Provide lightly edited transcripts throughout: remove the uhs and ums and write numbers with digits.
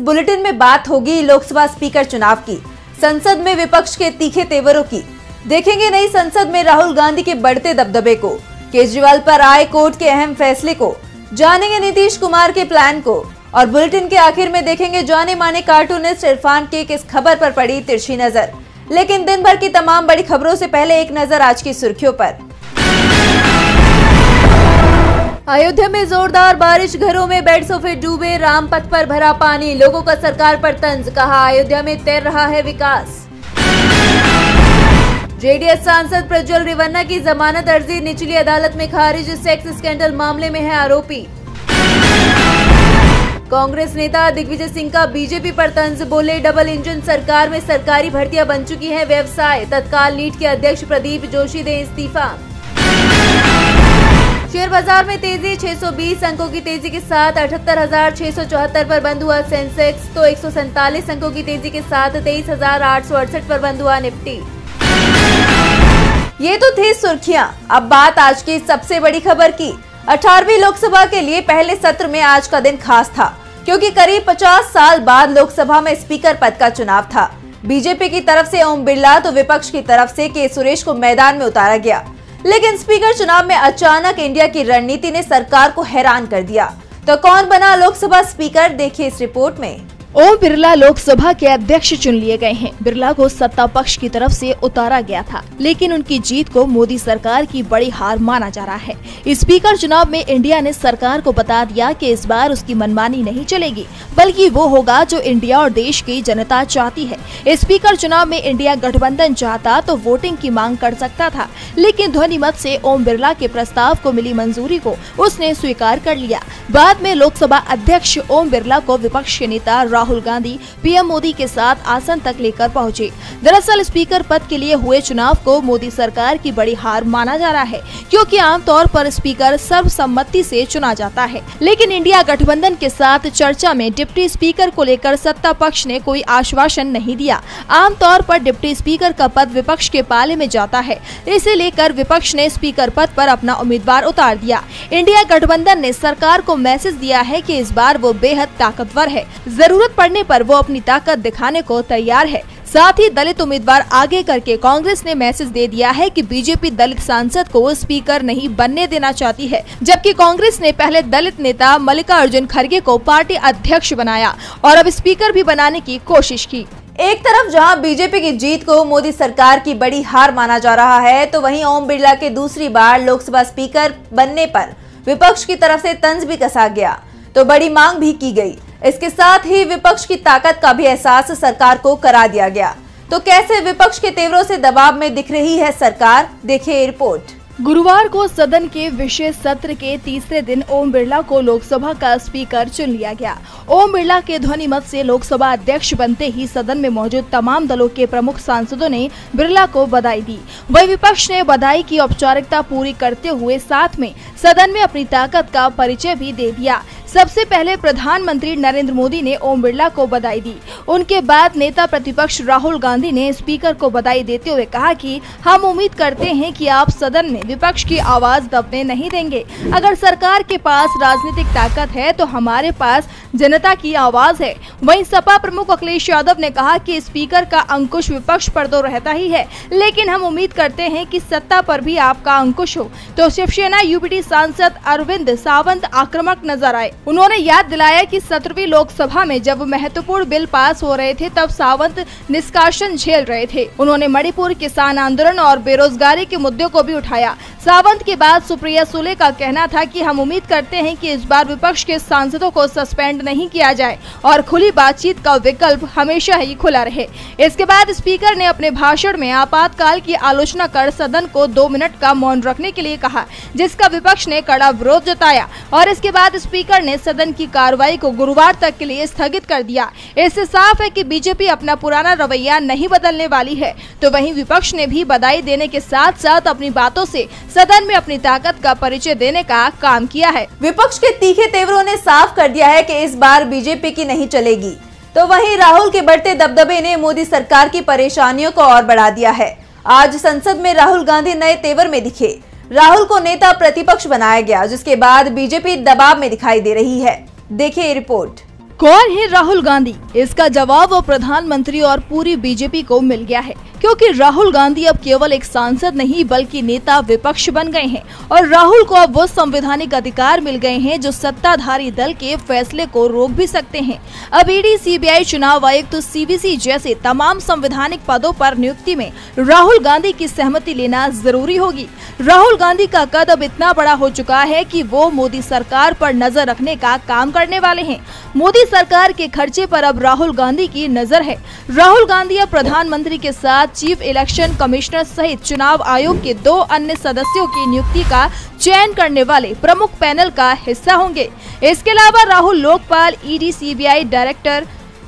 Bulletin में बात होगी लोकसभा स्पीकर चुनाव की, संसद में विपक्ष के तीखे तेवरों की। देखेंगे नई संसद में राहुल गांधी के बढ़ते दबदबे को, केजरीवाल पर आए कोर्ट के अहम फैसले को, जानेंगे नीतीश कुमार के प्लान को और बुलेटिन के आखिर में देखेंगे जाने माने कार्टूनिस्ट इरफान की किस खबर पर पड़ी तिरछी नजर। लेकिन दिन भर की तमाम बड़ी खबरों से पहले एक नजर आज की सुर्खियों पर। अयोध्या में जोरदार बारिश, घरों में बेड सोफे डूबे, रामपथ पर भरा पानी, लोगों का सरकार पर तंज, कहा अयोध्या में तैर रहा है विकास। जेडीएस सांसद प्रज्वल रेवन्ना की जमानत अर्जी निचली अदालत में खारिज, सेक्स स्कैंडल मामले में है आरोपी। कांग्रेस नेता दिग्विजय सिंह का बीजेपी पर तंज, बोले डबल इंजन सरकार में सरकारी भर्तियां बन चुकी हैं व्यवसाय, तत्काल नीट के अध्यक्ष प्रदीप जोशी दें इस्तीफा। शेयर बाजार में तेजी, 620 अंकों की तेजी के साथ 78,674 पर बंद हुआ सेंसेक्स, तो 147 अंकों की तेजी के साथ 23,868 पर बंद हुआ निफ्टी। ये तो थी सुर्खियां। अब बात आज की सबसे बड़ी खबर की। 18वीं लोकसभा के लिए पहले सत्र में आज का दिन खास था, क्योंकि करीब 50 साल बाद लोकसभा में स्पीकर पद का चुनाव था। बीजेपी की तरफ से ओम बिरला तो विपक्ष की तरफ से के सुरेश को मैदान में उतारा गया। लेकिन स्पीकर चुनाव में अचानक इंडिया की रणनीति ने सरकार को हैरान कर दिया। तो कौन बना लोकसभा स्पीकर, देखिए इस रिपोर्ट में। ओम बिरला लोकसभा के अध्यक्ष चुन लिए गए हैं। बिरला को सत्ता पक्ष की तरफ से उतारा गया था, लेकिन उनकी जीत को मोदी सरकार की बड़ी हार माना जा रहा है। स्पीकर चुनाव में इंडिया ने सरकार को बता दिया कि इस बार उसकी मनमानी नहीं चलेगी, बल्कि वो होगा जो इंडिया और देश की जनता चाहती है। स्पीकर चुनाव में इंडिया गठबंधन चाहता तो वोटिंग की मांग कर सकता था, लेकिन ध्वनिमत से ओम बिरला के प्रस्ताव को मिली मंजूरी को उसने स्वीकार कर लिया। बाद में लोकसभा अध्यक्ष ओम बिरला को विपक्ष के नेता राहुल गांधी पीएम मोदी के साथ आसन तक लेकर पहुंचे। दरअसल स्पीकर पद के लिए हुए चुनाव को मोदी सरकार की बड़ी हार माना जा रहा है, क्योंकि आमतौर पर स्पीकर सर्वसम्मति से चुना जाता है। लेकिन इंडिया गठबंधन के साथ चर्चा में डिप्टी स्पीकर को लेकर सत्ता पक्ष ने कोई आश्वासन नहीं दिया। आमतौर पर डिप्टी स्पीकर का पद विपक्ष के पाले में जाता है, इसे लेकर विपक्ष ने स्पीकर पद पर अपना उम्मीदवार उतार दिया। इंडिया गठबंधन ने सरकार को मैसेज दिया है कि इस बार वो बेहद ताकतवर है, जरूरत पड़ने पर वो अपनी ताकत दिखाने को तैयार है। साथ ही दलित उम्मीदवार आगे करके कांग्रेस ने मैसेज दे दिया है कि बीजेपी दलित सांसद को स्पीकर नहीं बनने देना चाहती है, जबकि कांग्रेस ने पहले दलित नेता मल्लिकार्जुन खड़गे को पार्टी अध्यक्ष बनाया और अब स्पीकर भी बनाने की कोशिश की। एक तरफ जहां बीजेपी की जीत को मोदी सरकार की बड़ी हार माना जा रहा है, तो वहीं ओम बिरला के दूसरी बार लोकसभा स्पीकर बनने पर विपक्ष की तरफ से तंज भी कसा गया, तो बड़ी मांग भी की गई। इसके साथ ही विपक्ष की ताकत का भी एहसास सरकार को करा दिया गया। तो कैसे विपक्ष के तेवरों से दबाव में दिख रही है सरकार, देखिए रिपोर्ट। गुरुवार को सदन के विशेष सत्र के तीसरे दिन ओम बिरला को लोकसभा का स्पीकर चुन लिया गया। ओम बिरला के ध्वनिमत से लोकसभा अध्यक्ष बनते ही सदन में मौजूद तमाम दलों के प्रमुख सांसदों ने बिरला को बधाई दी। वही विपक्ष ने बधाई की औपचारिकता पूरी करते हुए साथ में सदन में अपनी ताकत का परिचय भी दे दिया। सबसे पहले प्रधानमंत्री नरेंद्र मोदी ने ओम बिरला को बधाई दी। उनके बाद नेता प्रतिपक्ष राहुल गांधी ने स्पीकर को बधाई देते हुए कहा कि हम उम्मीद करते हैं कि आप सदन में विपक्ष की आवाज दबने नहीं देंगे। अगर सरकार के पास राजनीतिक ताकत है तो हमारे पास जनता की आवाज है। वहीं सपा प्रमुख अखिलेश यादव ने कहा कि स्पीकर का अंकुश विपक्ष पर तो रहता ही है, लेकिन हम उम्मीद करते हैं कि सत्ता पर भी आपका अंकुश हो। तो शिवसेना यूपीटी सांसद अरविंद सावंत आक्रामक नजर आए। उन्होंने याद दिलाया कि 17वीं लोकसभा में जब महत्वपूर्ण बिल पास हो रहे थे तब सावंत निष्कासन झेल रहे थे। उन्होंने मणिपुर किसान आंदोलन और बेरोजगारी के मुद्दों को भी उठाया। सावंत के बाद सुप्रिया सुले का कहना था कि हम उम्मीद करते हैं कि इस बार विपक्ष के सांसदों को सस्पेंड नहीं किया जाए और खुली बातचीत का विकल्प हमेशा ही खुला रहे। इसके बाद स्पीकर ने अपने भाषण में आपातकाल की आलोचना कर सदन को 2 मिनट का मौन रखने के लिए कहा, जिसका विपक्ष ने कड़ा विरोध जताया और इसके बाद स्पीकर ने सदन की कार्रवाई को गुरुवार तक के लिए स्थगित कर दिया। इससे साफ है कि बीजेपी अपना पुराना रवैया नहीं बदलने वाली है। तो वहीं विपक्ष ने भी बधाई देने के साथ साथ अपनी बातों से सदन में अपनी ताकत का परिचय देने का काम किया है। विपक्ष के तीखे तेवरों ने साफ कर दिया है कि इस बार बीजेपी की नहीं चलेगी। तो वहीं राहुल के बढ़ते दबदबे ने मोदी सरकार की परेशानियों को और बढ़ा दिया है। आज संसद में राहुल गांधी नए तेवर में दिखे। राहुल को नेता प्रतिपक्ष बनाया गया, जिसके बाद बीजेपी दबाव में दिखाई दे रही है। देखिए रिपोर्ट। कौन है राहुल गांधी? इसका जवाब वो प्रधानमंत्री और पूरी बीजेपी को मिल गया है, क्योंकि राहुल गांधी अब केवल एक सांसद नहीं बल्कि नेता विपक्ष बन गए हैं और राहुल को अब वो संवैधानिक अधिकार मिल गए हैं जो सत्ताधारी दल के फैसले को रोक भी सकते हैं। अब ईडी, सीबीआई, चुनाव आयुक्त तो सीवीसी जैसे तमाम संवैधानिक पदों पर नियुक्ति में राहुल गांधी की सहमति लेना जरूरी होगी। राहुल गांधी का कद अब इतना बड़ा हो चुका है कि वो मोदी सरकार पर नजर रखने का काम करने वाले हैं। मोदी सरकार के खर्चे पर अब राहुल गांधी की नजर है। राहुल गांधी अब प्रधानमंत्री के साथ चीफ इलेक्शन कमिश्नर सहित चुनाव आयोग के 2 अन्य सदस्यों की नियुक्ति का चयन करने वाले प्रमुख पैनल का हिस्सा होंगे। इसके अलावा Rahul Lokpal, ED, CBI director,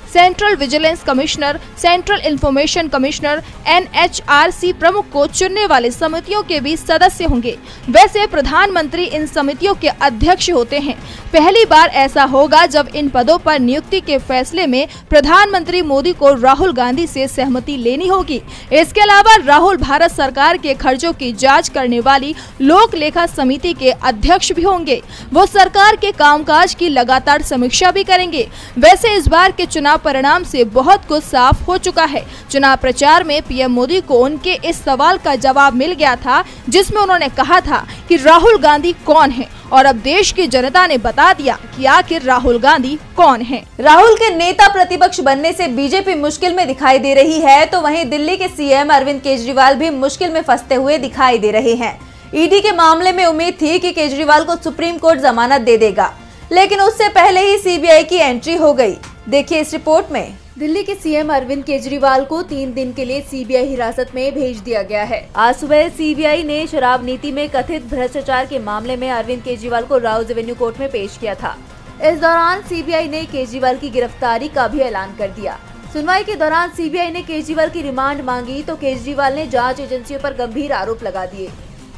central vigilance commissioner, central information commissioner, NHRC प्रमुख को चुनने वाले समितियों के भी सदस्य होंगे। वैसे प्रधानमंत्री इन समितियों के अध्यक्ष होते हैं। पहली बार ऐसा होगा जब इन पदों पर नियुक्ति के फैसले में प्रधानमंत्री मोदी को राहुल गांधी से सहमति लेनी होगी। इसके अलावा राहुल भारत सरकार के खर्चों की जाँच करने वाली लोक लेखा समिति के अध्यक्ष भी होंगे। वो सरकार के कामकाज की लगातार समीक्षा भी करेंगे। वैसे इस बार के चुनाव परिणाम से बहुत कुछ साफ हो चुका है। चुनाव प्रचार में पीएम मोदी को उनके इस सवाल का जवाब मिल गया था, जिसमें उन्होंने कहा था कि राहुल गांधी कौन है, और अब देश की जनता ने बता दिया कि आखिर राहुल गांधी कौन है। राहुल के नेता प्रतिपक्ष बनने से बीजेपी मुश्किल में दिखाई दे रही है, तो वहीं दिल्ली के सीएम अरविंद केजरीवाल भी मुश्किल में फंसते हुए दिखाई दे रहे हैं। ईडी के मामले में उम्मीद थी कि केजरीवाल को सुप्रीम कोर्ट जमानत दे देगा, लेकिन उससे पहले ही सीबीआई की एंट्री हो गई। देखिए इस रिपोर्ट में। दिल्ली के सीएम अरविंद केजरीवाल को 3 दिन के लिए सीबीआई हिरासत में भेज दिया गया है। आज सुबह सीबीआई ने शराब नीति में कथित भ्रष्टाचार के मामले में अरविंद केजरीवाल को राउज एवेन्यू कोर्ट में पेश किया था। इस दौरान सीबीआई ने केजरीवाल की गिरफ्तारी का भी ऐलान कर दिया। सुनवाई के दौरान सीबीआई ने केजरीवाल की रिमांड मांगी तो केजरीवाल ने जाँच एजेंसियों पर गंभीर आरोप लगा दिए।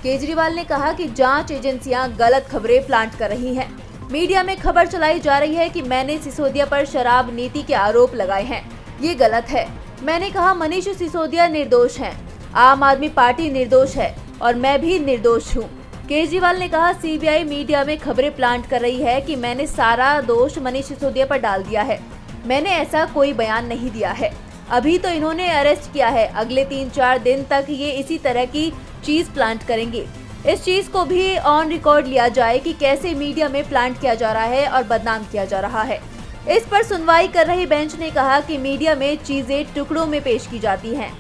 केजरीवाल ने कहा कि जाँच एजेंसियाँ गलत खबरें प्लांट कर रही है। मीडिया में खबर चलाई जा रही है कि मैंने सिसोदिया पर शराब नीति के आरोप लगाए हैं, ये गलत है। मैंने कहा मनीष सिसोदिया निर्दोष हैं, आम आदमी पार्टी निर्दोष है और मैं भी निर्दोष हूँ। केजरीवाल ने कहा सीबीआई मीडिया में खबरें प्लांट कर रही है कि मैंने सारा दोष मनीष सिसोदिया पर डाल दिया है। मैंने ऐसा कोई बयान नहीं दिया है। अभी तो इन्होंने अरेस्ट किया है, अगले 3-4 दिन तक ये इसी तरह की चीज प्लांट करेंगे। इस चीज को भी ऑन रिकॉर्ड लिया जाए कि कैसे मीडिया में प्लांट किया जा रहा है और बदनाम किया जा रहा है। इस पर सुनवाई कर रही बेंच ने कहा कि मीडिया में चीजें टुकड़ों में पेश की जाती हैं।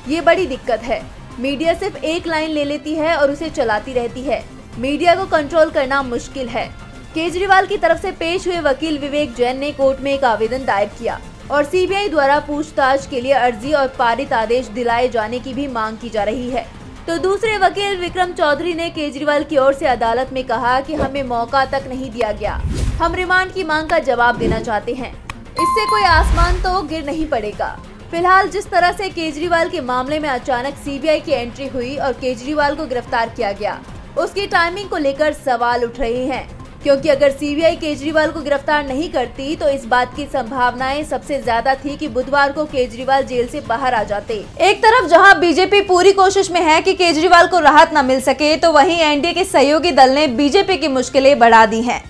ये बड़ी दिक्कत है। मीडिया सिर्फ एक लाइन ले लेती है और उसे चलाती रहती है। मीडिया को कंट्रोल करना मुश्किल है। केजरीवाल की तरफ से पेश हुए वकील विवेक जैन ने कोर्ट में एक आवेदन दायर किया और सीबीआई द्वारा पूछताछ के लिए अर्जी और पारित आदेश दिलाए जाने की भी मांग की जा रही है। तो दूसरे वकील विक्रम चौधरी ने केजरीवाल की ओर से अदालत में कहा कि हमें मौका तक नहीं दिया गया, हम रिमांड की मांग का जवाब देना चाहते हैं। इससे कोई आसमान तो गिर नहीं पड़ेगा। फिलहाल जिस तरह से केजरीवाल के मामले में अचानक सीबीआई की एंट्री हुई और केजरीवाल को गिरफ्तार किया गया, उसकी टाइमिंग को लेकर सवाल उठ रहे हैं, क्योंकि अगर सीबीआई केजरीवाल को गिरफ्तार नहीं करती तो इस बात की संभावनाएं सबसे ज्यादा थी कि बुधवार को केजरीवाल जेल से बाहर आ जाते। एक तरफ जहां बीजेपी पूरी कोशिश में है कि केजरीवाल को राहत न मिल सके, तो वहीं एनडीए के सहयोगी दल ने बीजेपी की मुश्किलें बढ़ा दी हैं।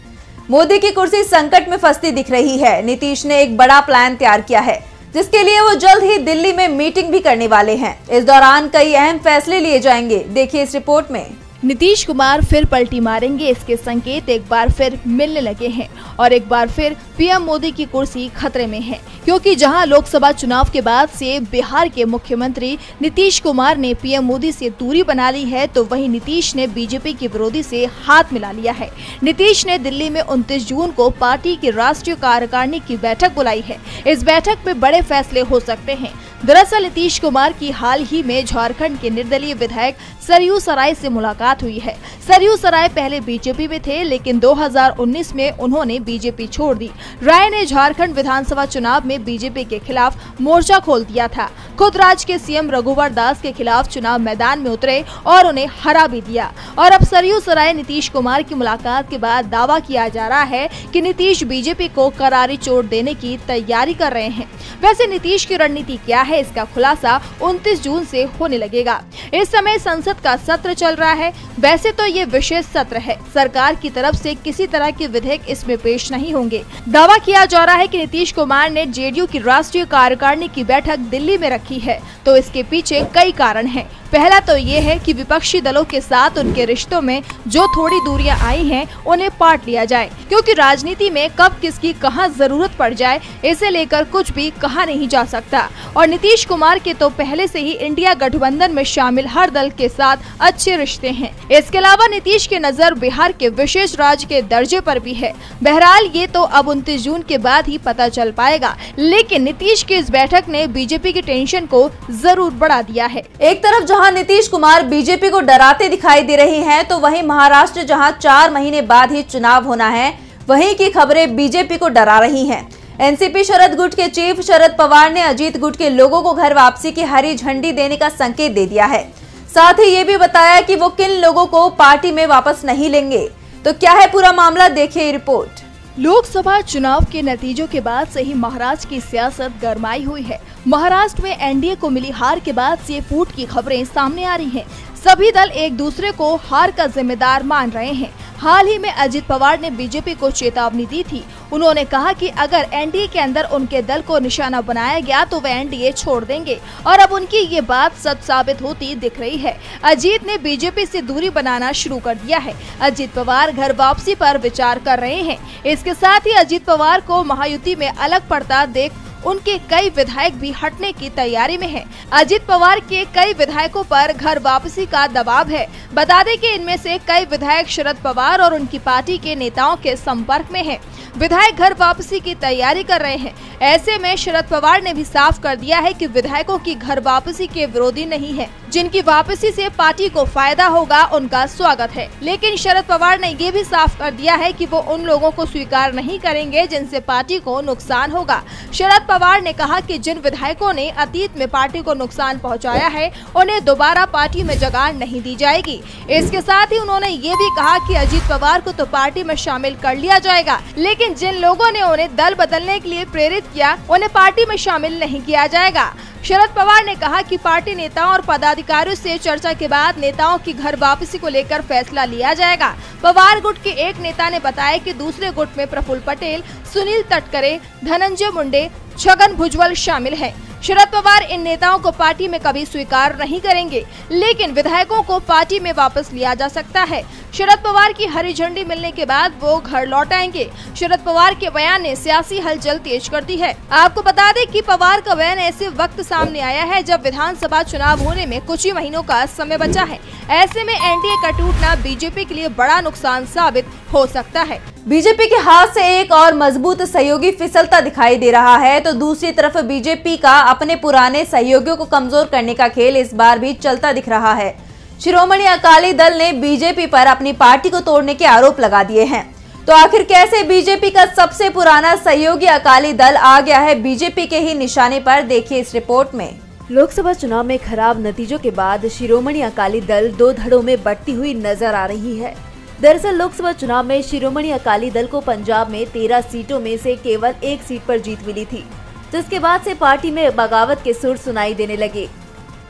मोदी की कुर्सी संकट में फंसती दिख रही है। नीतीश ने एक बड़ा प्लान तैयार किया है, जिसके लिए वो जल्द ही दिल्ली में मीटिंग भी करने वाले हैं। इस दौरान कई अहम फैसले लिए जाएंगे। देखिए इस रिपोर्ट में। नीतीश कुमार फिर पलटी मारेंगे, इसके संकेत एक बार फिर मिलने लगे हैं और एक बार फिर पीएम मोदी की कुर्सी खतरे में है, क्योंकि जहां लोकसभा चुनाव के बाद से बिहार के मुख्यमंत्री नीतीश कुमार ने पीएम मोदी से दूरी बना ली है, तो वहीं नीतीश ने बीजेपी के विरोधी से हाथ मिला लिया है। नीतीश ने दिल्ली में 29 जून को पार्टी की राष्ट्रीय कार्यकारिणी की बैठक बुलाई है। इस बैठक में बड़े फैसले हो सकते हैं। दरअसल नीतीश कुमार की हाल ही में झारखंड के निर्दलीय विधायक सरयू सराय से मुलाकात हुई है। सरयू सराय पहले बीजेपी में थे, लेकिन 2019 में उन्होंने बीजेपी छोड़ दी। राय ने झारखंड विधानसभा चुनाव में बीजेपी के खिलाफ मोर्चा खोल दिया था। खुद राज्य के सीएम रघुवर दास के खिलाफ चुनाव मैदान में उतरे और उन्हें हरा भी दिया। और अब सरयू सराय नीतीश कुमार की मुलाकात के बाद दावा किया जा रहा है कि नीतीश बीजेपी को करारी चोट देने की तैयारी कर रहे हैं। वैसे नीतीश की रणनीति क्या है, इसका खुलासा 29 जून से होने लगेगा। इस समय संसद का सत्र चल रहा है। वैसे तो ये विशेष सत्र है, सरकार की तरफ से किसी तरह के विधेयक इसमें पेश नहीं होंगे। दावा किया जा रहा है कि नीतीश कुमार ने जेडीयू की राष्ट्रीय कार्यकारिणी की बैठक दिल्ली में रखी है, तो इसके पीछे कई कारण हैं। पहला तो ये है कि विपक्षी दलों के साथ उनके रिश्तों में जो थोड़ी दूरियां आई हैं, उन्हें पाट लिया जाए, क्योंकि राजनीति में कब किसकी कहां जरूरत पड़ जाए इसे लेकर कुछ भी कहा नहीं जा सकता। और नीतीश कुमार के तो पहले से ही इंडिया गठबंधन में शामिल हर दल के साथ अच्छे रिश्ते हैं। इसके अलावा नीतीश की नजर बिहार के विशेष राज्य के दर्जे पर भी है। बहरहाल ये तो अब 29 जून के बाद ही पता चल पाएगा, लेकिन नीतीश की इस बैठक ने बीजेपी की टेंशन को जरूर बढ़ा दिया है। एक तरफ जहां नीतीश कुमार बीजेपी को डराते दिखाई दे रहे हैं, तो वहीं महाराष्ट्र जहां 4 महीने बाद ही चुनाव होना है, वहीं की खबरें बीजेपी को डरा रही हैं। एनसीपी शरद गुट के चीफ शरद पवार ने अजीत गुट के लोगों को घर वापसी की हरी झंडी देने का संकेत दे दिया है। साथ ही ये भी बताया कि वो किन लोगों को पार्टी में वापस नहीं लेंगे। तो क्या है पूरा मामला, देखिए रिपोर्ट। लोकसभा चुनाव के नतीजों के बाद से ही महाराष्ट्र की सियासत गरमाई हुई है। महाराष्ट्र में एनडीए को मिली हार के बाद से फूट की खबरें सामने आ रही हैं। सभी दल एक दूसरे को हार का जिम्मेदार मान रहे हैं। हाल ही में अजित पवार ने बीजेपी को चेतावनी दी थी। उन्होंने कहा कि अगर एनडीए के अंदर उनके दल को निशाना बनाया गया तो वे एनडीए छोड़ देंगे, और अब उनकी ये बात सच साबित होती दिख रही है। अजित ने बीजेपी से दूरी बनाना शुरू कर दिया है। अजित पवार घर वापसी पर विचार कर रहे हैं। इसके साथ ही अजित पवार को महायुति में अलग पड़ता देख उनके कई विधायक भी हटने की तैयारी में हैं। अजित पवार के कई विधायकों पर घर वापसी का दबाव है। बता दें कि इनमें से कई विधायक शरद पवार और उनकी पार्टी के नेताओं के संपर्क में हैं। विधायक घर वापसी की तैयारी कर रहे हैं। ऐसे में शरद पवार ने भी साफ कर दिया है कि विधायकों की घर वापसी के विरोधी नहीं है। जिनकी वापसी से पार्टी को फायदा होगा उनका स्वागत है, लेकिन शरद पवार ने ये भी साफ कर दिया है कि वो उन लोगों को स्वीकार नहीं करेंगे जिनसे पार्टी को नुकसान होगा। शरद पवार ने कहा कि जिन विधायकों ने अतीत में पार्टी को नुकसान पहुंचाया है, उन्हें दोबारा पार्टी में जगह नहीं दी जाएगी। इसके साथ ही उन्होंने ये भी कहा कि अजित पवार को तो पार्टी में शामिल कर लिया जाएगा, लेकिन जिन लोगों ने उन्हें दल बदलने के लिए प्रेरित किया, उन्हें पार्टी में शामिल नहीं किया जाएगा। शरद पवार ने कहा कि पार्टी नेताओं और पदाधिकारियों से चर्चा के बाद नेताओं की घर वापसी को लेकर फैसला लिया जाएगा। पवार गुट के एक नेता ने बताया कि दूसरे गुट में प्रफुल्ल पटेल, सुनील तटकरे, धनंजय मुंडे, छगन भुजबल शामिल हैं। शरद पवार इन नेताओं को पार्टी में कभी स्वीकार नहीं करेंगे, लेकिन विधायकों को पार्टी में वापस लिया जा सकता है। शरद पवार की हरी झंडी मिलने के बाद वो घर लौट आएंगे। शरद पवार के बयान ने सियासी हलचल तेज कर दी है। आपको बता दें कि पवार का बयान ऐसे वक्त सामने आया है जब विधानसभा चुनाव होने में कुछ ही महीनों का समय बचा है। ऐसे में एनडीए का टूटना बीजेपी के लिए बड़ा नुकसान साबित हो सकता है। बीजेपी के हाथ से एक और मजबूत सहयोगी फिसलता दिखाई दे रहा है, तो दूसरी तरफ बीजेपी का अपने पुराने सहयोगियों को कमजोर करने का खेल इस बार भी चलता दिख रहा है। शिरोमणि अकाली दल ने बीजेपी पर अपनी पार्टी को तोड़ने के आरोप लगा दिए हैं। तो आखिर कैसे बीजेपी का सबसे पुराना सहयोगी अकाली दल आ गया है बीजेपी के ही निशाने पर, देखिए इस रिपोर्ट में। लोकसभा चुनाव में खराब नतीजों के बाद शिरोमणि अकाली दल 2 धड़ों में बंटती हुई नजर आ रही है। दरअसल लोकसभा चुनाव में शिरोमणि अकाली दल को पंजाब में 13 सीटों में से केवल 1 सीट पर जीत मिली थी, जिसके बाद से पार्टी में बगावत के सुर सुनाई देने लगे।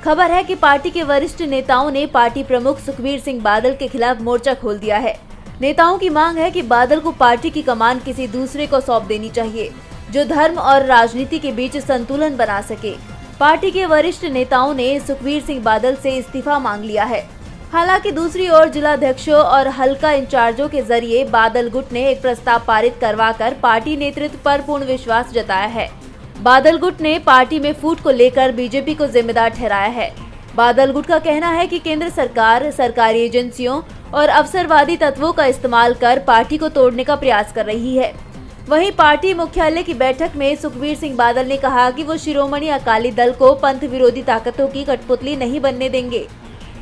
खबर है कि पार्टी के वरिष्ठ नेताओं ने पार्टी प्रमुख सुखबीर सिंह बादल के खिलाफ मोर्चा खोल दिया है। नेताओं की मांग है कि बादल को पार्टी की कमान किसी दूसरे को सौंप देनी चाहिए, जो धर्म और राजनीति के बीच संतुलन बना सके। पार्टी के वरिष्ठ नेताओं ने सुखबीर सिंह बादल से इस्तीफा मांग लिया है। हालांकि दूसरी ओर जिलाध्यक्षों और हल्का इंचार्जों के जरिए बादल गुट ने एक प्रस्ताव पारित करवाकर पार्टी नेतृत्व पर पूर्ण विश्वास जताया है। बादल गुट ने पार्टी में फूट को लेकर बीजेपी को जिम्मेदार ठहराया है। बादल गुट का कहना है कि केंद्र सरकार सरकारी एजेंसियों और अवसरवादी तत्वों का इस्तेमाल कर पार्टी को तोड़ने का प्रयास कर रही है। वहीं पार्टी मुख्यालय की बैठक में सुखबीर सिंह बादल ने कहा कि वो शिरोमणि अकाली दल को पंथ विरोधी ताकतों की कठपुतली नहीं बनने देंगे,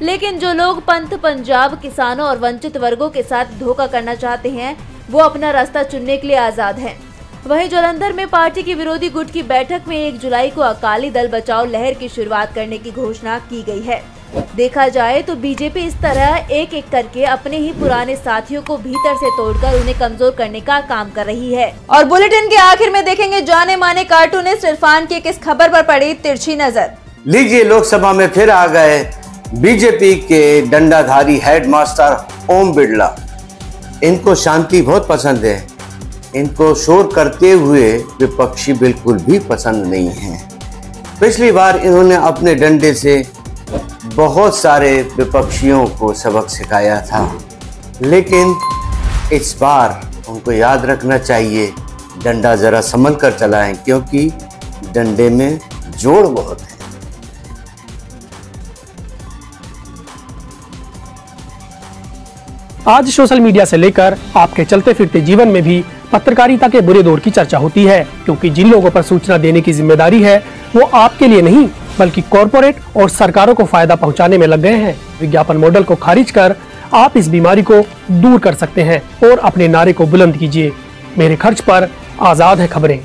लेकिन जो लोग पंथ, पंजाब, किसानों और वंचित वर्गों के साथ धोखा करना चाहते हैं, वो अपना रास्ता चुनने के लिए आजाद हैं। वहीं जालंधर में पार्टी की विरोधी गुट की बैठक में 1 जुलाई को अकाली दल बचाओ लहर की शुरुआत करने की घोषणा की गई है। देखा जाए तो बीजेपी इस तरह एक एक करके अपने ही पुराने साथियों को भीतर से तोड़कर उन्हें कमजोर करने का काम कर रही है। और बुलेटिन के आखिर में देखेंगे जाने माने कार्टूनिस्ट इरफान की किस खबर पर पड़ी तिरछी नजर। लीजिए, लोकसभा में फिर आ गए बीजेपी के डंडाधारी हेडमास्टर ओम बिरला। इनको शांति बहुत पसंद है, इनको शोर करते हुए विपक्षी बिल्कुल भी पसंद नहीं है। पिछली बार इन्होंने अपने डंडे से बहुत सारे विपक्षियों को सबक सिखाया था, लेकिन इस बार उनको याद रखना चाहिए डंडा जरा संभल कर चलाएं, क्योंकि डंडे में जोड़ बहुत है। आज सोशल मीडिया से लेकर आपके चलते फिरते जीवन में भी पत्रकारिता के बुरे दौर की चर्चा होती है, क्योंकि जिन लोगों पर सूचना देने की जिम्मेदारी है वो आपके लिए नहीं बल्कि कॉरपोरेट और सरकारों को फायदा पहुंचाने में लग गए हैं। विज्ञापन मॉडल को खारिज कर आप इस बीमारी को दूर कर सकते हैं और अपने नारे को बुलंद कीजिए। मेरे खर्च पर आजाद है खबरें।